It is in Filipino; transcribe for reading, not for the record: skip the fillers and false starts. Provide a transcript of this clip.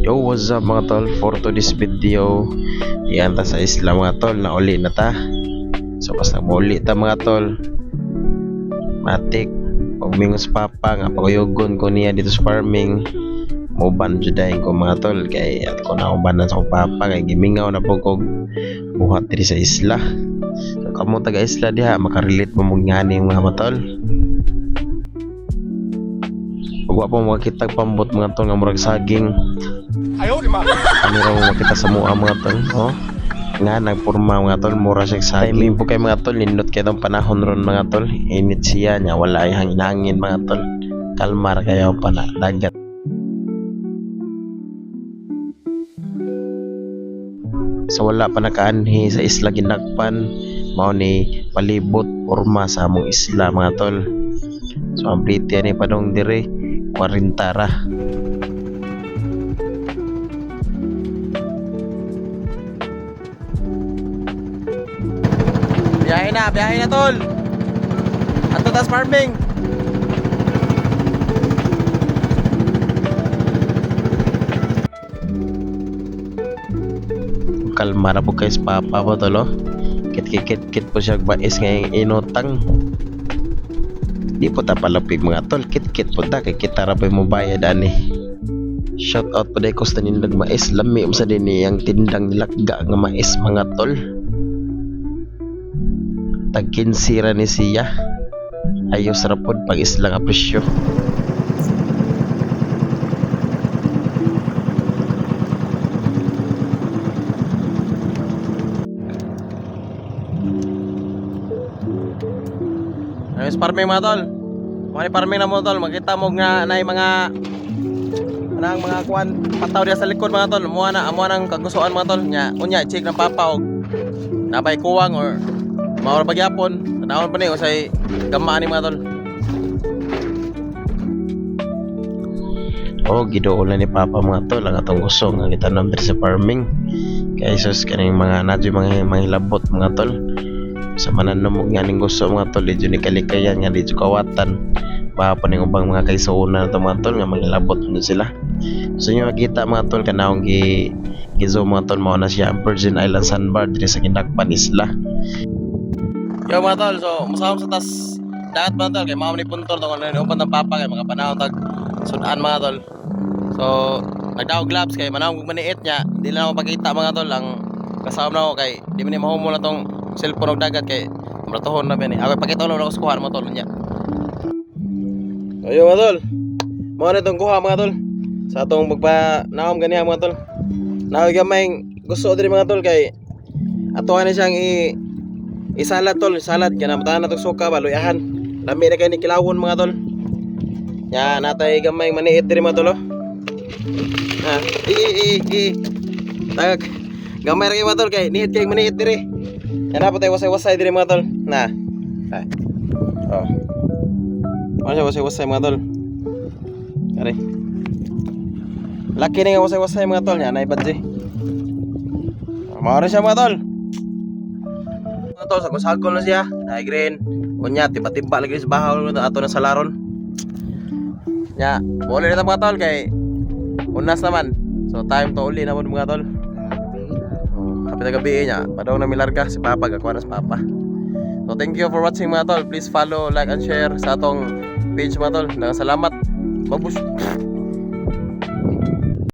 Yo, what's up mga tol? For today's video, iyan ta sa isla mga tol, na uli na ta. So basta muli ta mga tol. Matik, pagmingos papa nga paguyugon ko niya dito sa farming. Muban judahin ko mga tol, kay at ko na ubanan sa papa kay gimingaw na po kog buhat diri sa isla. So kamo taga isla diha, makarelate mo mong ngani mga tol. Pag po makita pambot mga tol nga murag saging. Ayaw di ma. Ano raw makita sa mua mga tol, oh? Nga nagporma mga tol, mura siya saging. Timing po kay mga tol, nindot kay tong panahon ron mga tol. Init siya nya, wala ay hangin mga tol. Kalmar kayo pa na dagat. So wala pa nakaanhi sa isla ginakpan, mao ni palibot porma sa among isla mga tol. So ang plite ni padong dire 40 ra. Biyahe na tol. Ato tas farming. Kalma na po guys, papa po tol, oh. Kit po siya bais ngayong inutang. Di po ta palapig mga tol, kit po ta kay kita ra pa mo bayad ani. Shout out po dai ko sa nindog mais, lami sa din yang tindang nilagga nga mais mga tol. Tag 15 ra ni siya. Ayos ra pod pag isla nga presyo. Ayos farming mga tol. Mga farming na mo tol, makita mo nga na mga anang mga kuan pataw diya sa likod mga tol. Amo nang kagustuhan mga tol nya. Unya check ng papa og napay kuwang or maura pagyapon. Tanawon pa ni usay gamaan ni mga tol. Oh, gidoolan ni papa mga tol ang atong gusto nga gitanom diri sa farming. Kay sus kaning mga nadyo mga labot mga tol. Sa mananom nga ning gusto mga tol, dito ni kalikayan nga dito kawatan. Baka pa ning ubang mga kaisuuna na mga tol nga manglabot mo sila. So nyo makita mga tol kanawang gizo mga tol, mao na siya ang Virgin Island Sandbar diri sa Ginakpan Isla. Yo mga tol, so musawag sa tas dagat mga tol kay mao ni puntor tong ano upan ng papa kay mga panahon tag sudan mga tol. So nagdaog gloves kay manawag maniit nya, di lang ako pakita mga tol ang kasama na ako kay di man ni mahumol na tong cellphone og dagat kay maratohon na ba ni. Ako pakita lang ako sa kuha mo tol nya. Ayo mga tol. Mao na tong kuha mga tol. Sa atong pagpa-naom ganiya mga tol. Naoy gamay gusto diri mga tol kay ato na siyang isalad tol, salad kana matahan na tong suka baluyahan. Lami na kay ni kilawon mga tol. Ya natay gamay maniit diri mga tol. Oh. Ha, Tag gamay ra kay mga tol kay niit kay maniit diri. Yan na po tayo wasay-wasay diri mga tol. Na. Ay. Oh. Ano siya wasay-wasay mga tol? Kari. Laki na nga wasay-wasay mga tol. Yan na ibadji. Mawari siya mga tol. Mga tol, sagol na siya. Dahil green. Kunya, tiba-tiba lagi sa bahaw. Ato na sa laron. Ya, uli na mga tol kay unas naman. So time to uli naman mga tol. Kapit na gabi niya, padaw na milarga si Papa, gakuha na si Papa. So thank you for watching mga tol. Please follow, like and share sa atong page mga tol. Salamat. Mabush.